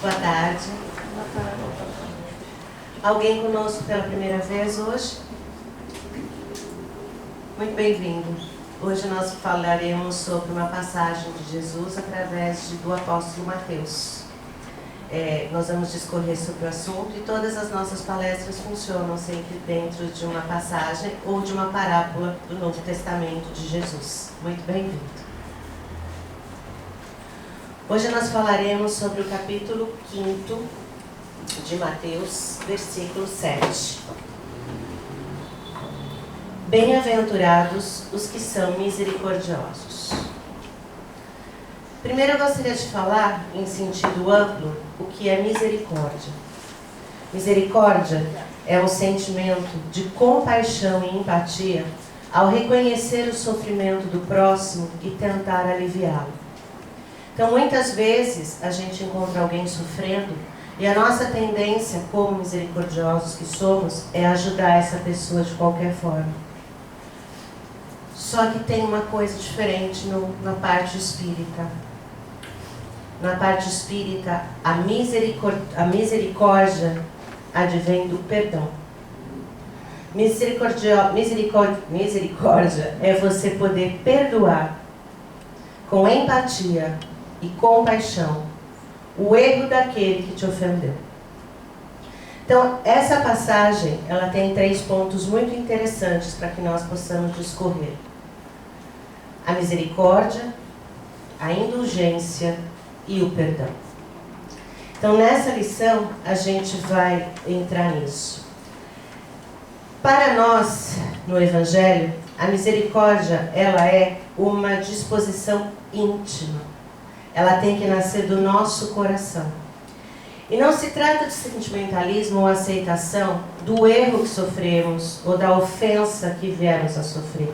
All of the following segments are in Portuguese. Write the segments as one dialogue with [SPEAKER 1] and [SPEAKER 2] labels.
[SPEAKER 1] Boa tarde. Alguém conosco pela primeira vez hoje? Muito bem-vindo. Hoje nós falaremos sobre uma passagem de Jesus através do apóstolo Mateus. Nós vamos discorrer sobre o assunto e todas as nossas palestras funcionam sempre dentro de uma passagem ou de uma parábola do Novo Testamento de Jesus. Muito bem-vindo. Hoje nós falaremos sobre o capítulo 5 de Mateus, versículo 7. Bem-aventurados os que são misericordiosos. Primeiro eu gostaria de falar, em sentido amplo, o que é misericórdia. Misericórdia é um sentimento de compaixão e empatia ao reconhecer o sofrimento do próximo e tentar aliviá-lo. Então, muitas vezes, a gente encontra alguém sofrendo e a nossa tendência, como misericordiosos que somos, é ajudar essa pessoa de qualquer forma. Só que tem uma coisa diferente na parte espírita. Na parte espírita, a misericórdia advém do perdão. Misericórdia é você poder perdoar com empatia e compaixão o erro daquele que te ofendeu. Então, essa passagem, ela tem 3 pontos muito interessantes para que nós possamos discorrer. A misericórdia, a indulgência e o perdão. Então, nessa lição, a gente vai entrar nisso. Para nós, no Evangelho, a misericórdia, ela é uma disposição íntima. Ela tem que nascer do nosso coração. E não se trata de sentimentalismo ou aceitação do erro que sofremos ou da ofensa que viemos a sofrer.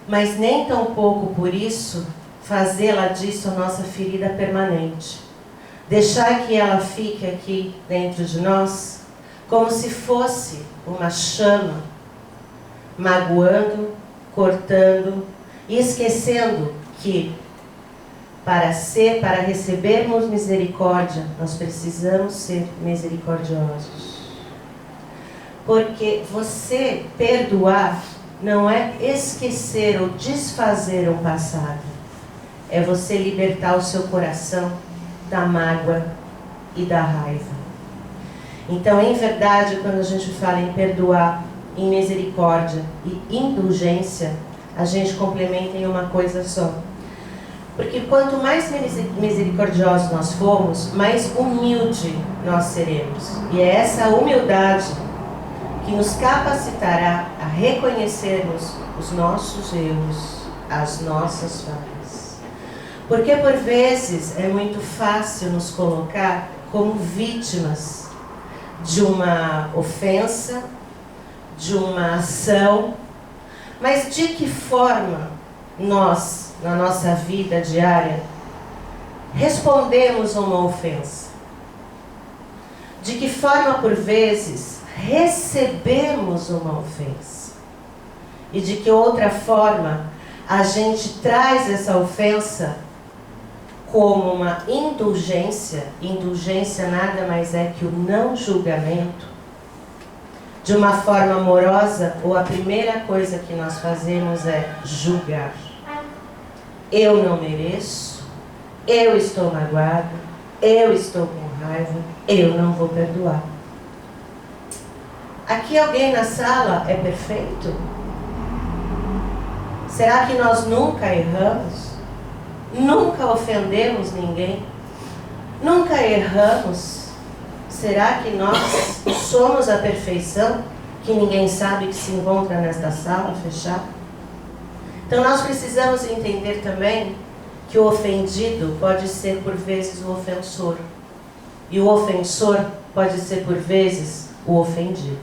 [SPEAKER 1] Mas nem tampouco por isso fazê-la disso a nossa ferida permanente. Deixar que ela fique aqui dentro de nós como se fosse uma chama, magoando, cortando e esquecendo que para recebermos misericórdia, nós precisamos ser misericordiosos. Porque você perdoar não é esquecer ou desfazer o passado. É você libertar o seu coração da mágoa e da raiva. Então, em verdade, quando a gente fala em perdoar, em misericórdia e indulgência, a gente complementa em uma coisa só. Porque quanto mais misericordiosos nós formos, mais humilde nós seremos. E é essa humildade que nos capacitará a reconhecermos os nossos erros, as nossas falhas. Porque por vezes é muito fácil nos colocar como vítimas de uma ofensa, de uma ação, mas de que forma nós, na nossa vida diária, respondemos a uma ofensa? De que forma, por vezes, recebemos uma ofensa? E de que outra forma a gente traz essa ofensa como uma indulgência? Indulgência nada mais é que o não julgamento. De uma forma amorosa, ou a primeira coisa que nós fazemos é julgar. Eu não mereço, eu estou magoado, eu estou com raiva, eu não vou perdoar. Aqui alguém na sala é perfeito? Será que nós nunca erramos? Nunca ofendemos ninguém? Nunca erramos? Será que nós somos a perfeição que ninguém sabe que se encontra nesta sala fechada? Então nós precisamos entender também que o ofendido pode ser por vezes o ofensor. E o ofensor pode ser por vezes o ofendido.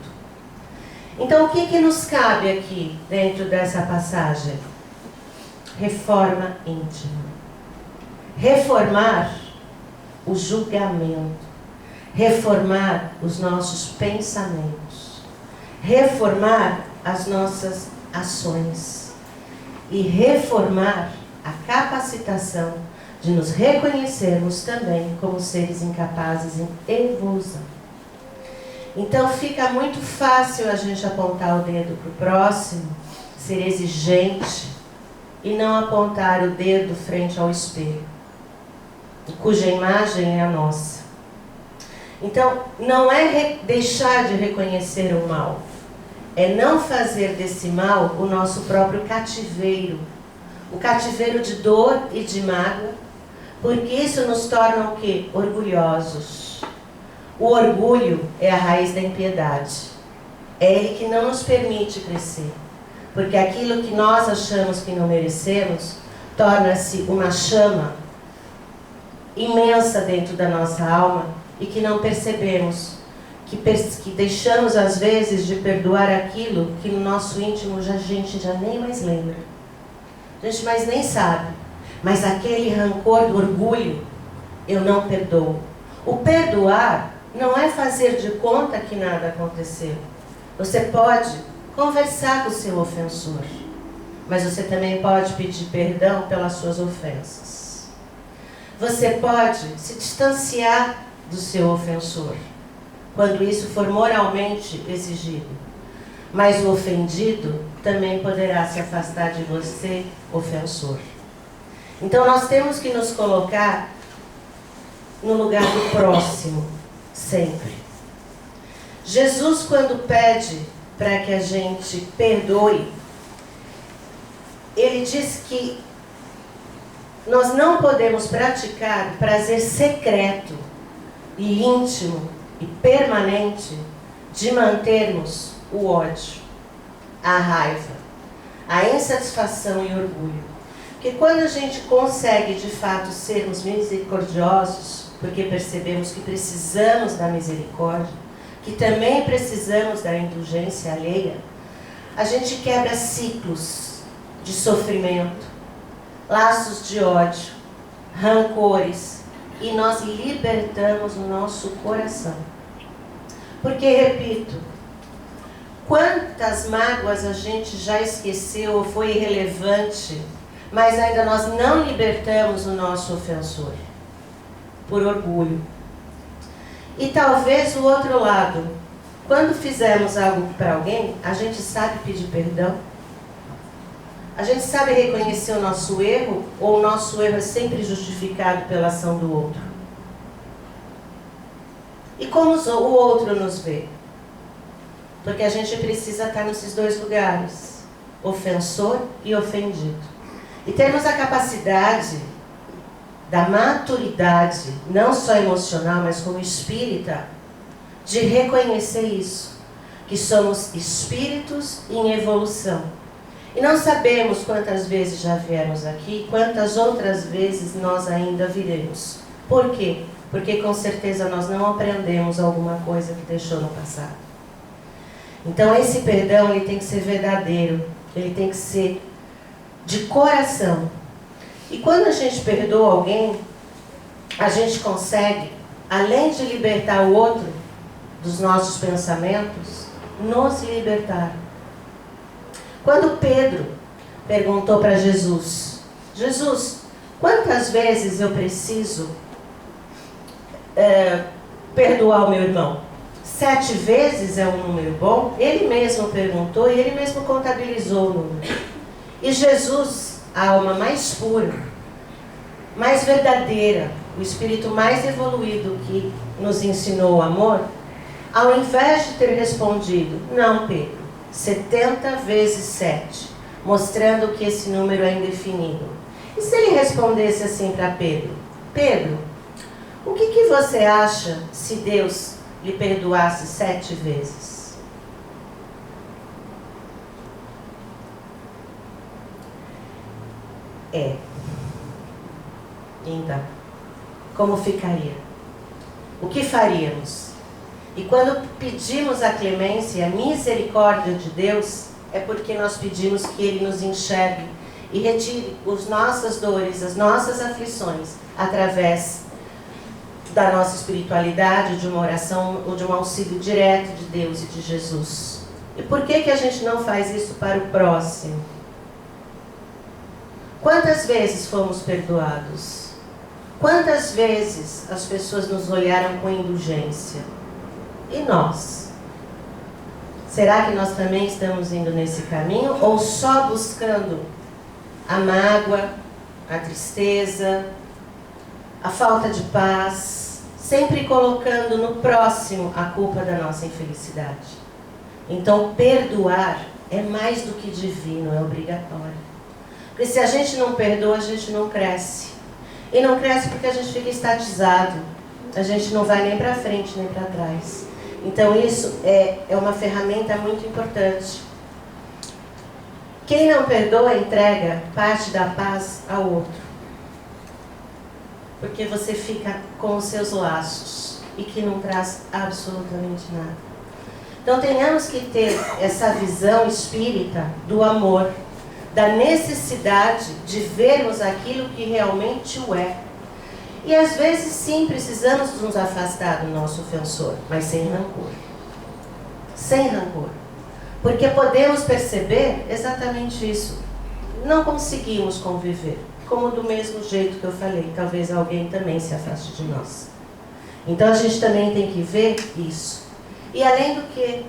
[SPEAKER 1] Então o que nos cabe aqui dentro dessa passagem? Reforma íntima. Reformar o julgamento. Reformar os nossos pensamentos. Reformar as nossas ações. E reformar a capacitação de nos reconhecermos também como seres incapazes em evolução. Então fica muito fácil a gente apontar o dedo para o próximo, ser exigente e não apontar o dedo frente ao espelho, cuja imagem é a nossa. Então, não é deixar de reconhecer o mal, é não fazer desse mal o nosso próprio cativeiro, o cativeiro de dor e de mágoa, porque isso nos torna o quê? Orgulhosos. O orgulho é a raiz da impiedade. É ele que não nos permite crescer, porque aquilo que nós achamos que não merecemos torna-se uma chama imensa dentro da nossa alma e que não percebemos, que deixamos às vezes de perdoar aquilo que no nosso íntimo a gente já nem mais lembra, a gente mais nem sabe, mas aquele rancor do orgulho eu não perdoo. O perdoar não é fazer de conta que nada aconteceu. Você pode conversar com o seu ofensor, mas você também pode pedir perdão pelas suas ofensas. Você pode se distanciar do seu ofensor, quando isso for moralmente exigido. Mas o ofendido também poderá se afastar de você, ofensor. Então nós temos que nos colocar no lugar do próximo, sempre. Jesus, quando pede para que a gente perdoe, ele diz que nós não podemos praticar prazer secreto e íntimo e permanente de mantermos o ódio, a raiva, a insatisfação e orgulho. Porque quando a gente consegue de fato sermos misericordiosos, porque percebemos que precisamos da misericórdia, que também precisamos da indulgência alheia, a gente quebra ciclos de sofrimento, laços de ódio, rancores, e nós libertamos o nosso coração. Porque, repito, quantas mágoas a gente já esqueceu ou foi irrelevante, mas ainda nós não libertamos o nosso ofensor, por orgulho. E talvez o outro lado, quando fizermos algo para alguém, a gente sabe pedir perdão? A gente sabe reconhecer o nosso erro, ou o nosso erro é sempre justificado pela ação do outro? E como o outro nos vê? Porque a gente precisa estar nesses dois lugares, ofensor e ofendido. E termos a capacidade da maturidade, não só emocional, mas como espírita, de reconhecer isso, que somos espíritos em evolução. E não sabemos quantas vezes já viemos aqui, quantas outras vezes nós ainda viremos. Por quê? Porque com certeza nós não aprendemos alguma coisa que deixou no passado. Então esse perdão ele tem que ser verdadeiro, ele tem que ser de coração. E quando a gente perdoa alguém, a gente consegue, além de libertar o outro dos nossos pensamentos, nos libertar. Quando Pedro perguntou para Jesus, Jesus, quantas vezes eu preciso perdoar o meu irmão? 7 vezes é um número bom? Ele mesmo perguntou e ele mesmo contabilizou o número. E Jesus, a alma mais pura, mais verdadeira, o espírito mais evoluído que nos ensinou o amor, ao invés de ter respondido, não, Pedro, 70 vezes 7, mostrando que esse número é indefinido. E se ele respondesse assim para Pedro, Pedro, o que você acha se Deus lhe perdoasse 7 vezes? Então, como ficaria? O que faríamos? E quando pedimos a clemência e a misericórdia de Deus, é porque nós pedimos que Ele nos enxergue e retire as nossas dores, as nossas aflições, através da nossa espiritualidade, de uma oração ou de um auxílio direto de Deus e de Jesus. E por que a gente não faz isso para o próximo? Quantas vezes fomos perdoados? Quantas vezes as pessoas nos olharam com indulgência? E nós? Será que nós também estamos indo nesse caminho? Ou só buscando a mágoa, a tristeza, a falta de paz, sempre colocando no próximo a culpa da nossa infelicidade? Então, perdoar é mais do que divino, é obrigatório. Porque se a gente não perdoa, a gente não cresce. E não cresce porque a gente fica estatizado. A gente não vai nem para frente, nem para trás. Então isso é uma ferramenta muito importante. Quem não perdoa, entrega parte da paz ao outro. Porque você fica com os seus laços e que não traz absolutamente nada. Então tenhamos que ter essa visão espírita do amor, da necessidade de vermos aquilo que realmente o é. E às vezes sim, precisamos nos afastar do nosso ofensor, mas sem rancor. Sem rancor. Porque podemos perceber exatamente isso. Não conseguimos conviver. Como do mesmo jeito que eu falei, talvez alguém também se afaste de nós. Então a gente também tem que ver isso. E além do que,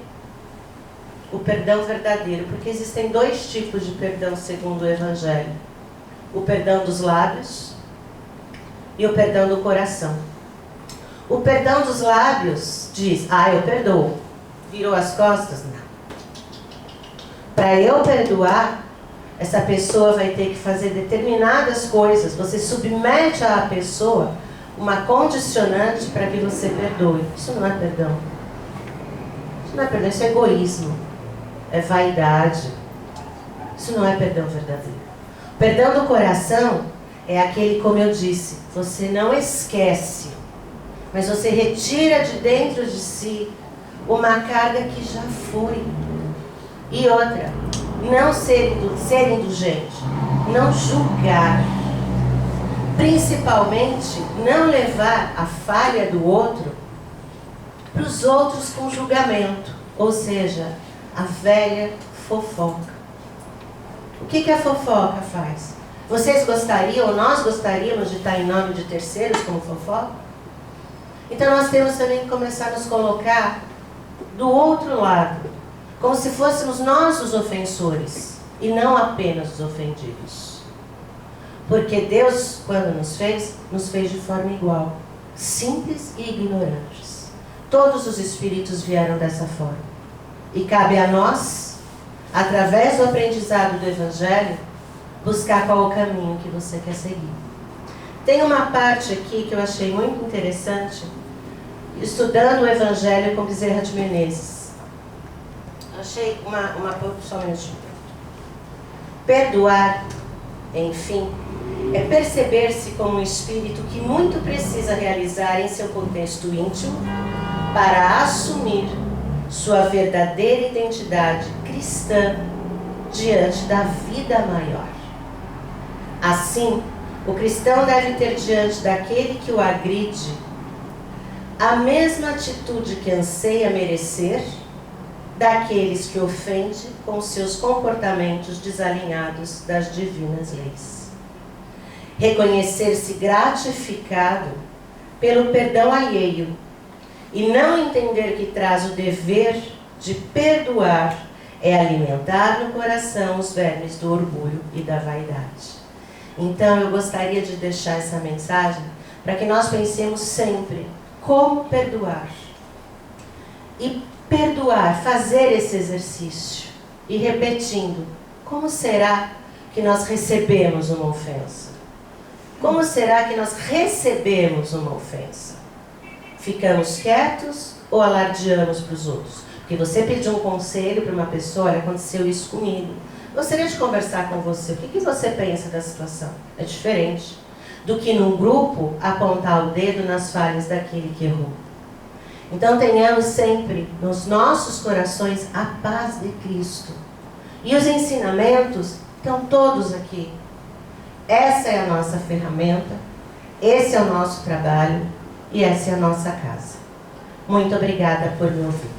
[SPEAKER 1] o perdão verdadeiro, porque existem dois tipos de perdão segundo o Evangelho. O perdão dos lábios e o perdão do coração. O perdão dos lábios diz, eu perdoo. Virou as costas? Não. Para eu perdoar, essa pessoa vai ter que fazer determinadas coisas. Você submete à pessoa uma condicionante para que você perdoe. Isso não é perdão. Isso não é perdão, isso é egoísmo. É vaidade. Isso não é perdão verdadeiro. O perdão do coração é aquele, como eu disse, você não esquece, mas você retira de dentro de si uma carga que já foi. E outra, não ser indulgente, não julgar. Principalmente, não levar a falha do outro para os outros com julgamento. Ou seja, a velha fofoca. O que a fofoca faz? Vocês gostariam, ou nós gostaríamos de estar em nome de terceiros como fofoca? Então nós temos também que começar a nos colocar do outro lado, como se fôssemos nós os ofensores, e não apenas os ofendidos. Porque Deus, quando nos fez de forma igual, simples e ignorantes. Todos os espíritos vieram dessa forma. E cabe a nós, através do aprendizado do Evangelho, buscar qual é o caminho que você quer seguir. Tem uma parte aqui que eu achei muito interessante, estudando o Evangelho com Bezerra de Menezes. Achei só um minutinho. Perdoar, enfim, é perceber-se como um espírito que muito precisa realizar em seu contexto íntimo para assumir sua verdadeira identidade cristã diante da vida maior. Assim, o cristão deve ter diante daquele que o agride a mesma atitude que anseia merecer daqueles que ofende com seus comportamentos desalinhados das divinas leis. Reconhecer-se gratificado pelo perdão alheio e não entender que traz o dever de perdoar é alimentar no coração os vermes do orgulho e da vaidade. Então eu gostaria de deixar essa mensagem para que nós pensemos sempre como perdoar. E perdoar, fazer esse exercício e repetindo, como será que nós recebemos uma ofensa? Como será que nós recebemos uma ofensa? Ficamos quietos ou alardeamos para os outros? Porque você pediu um conselho para uma pessoa, olha, aconteceu isso comigo. Gostaria de conversar com você. O que você pensa da situação? É diferente do que num grupo apontar o dedo nas falhas daquele que errou. Então tenhamos sempre nos nossos corações a paz de Cristo. E os ensinamentos estão todos aqui. Essa é a nossa ferramenta, esse é o nosso trabalho e essa é a nossa casa. Muito obrigada por me ouvir.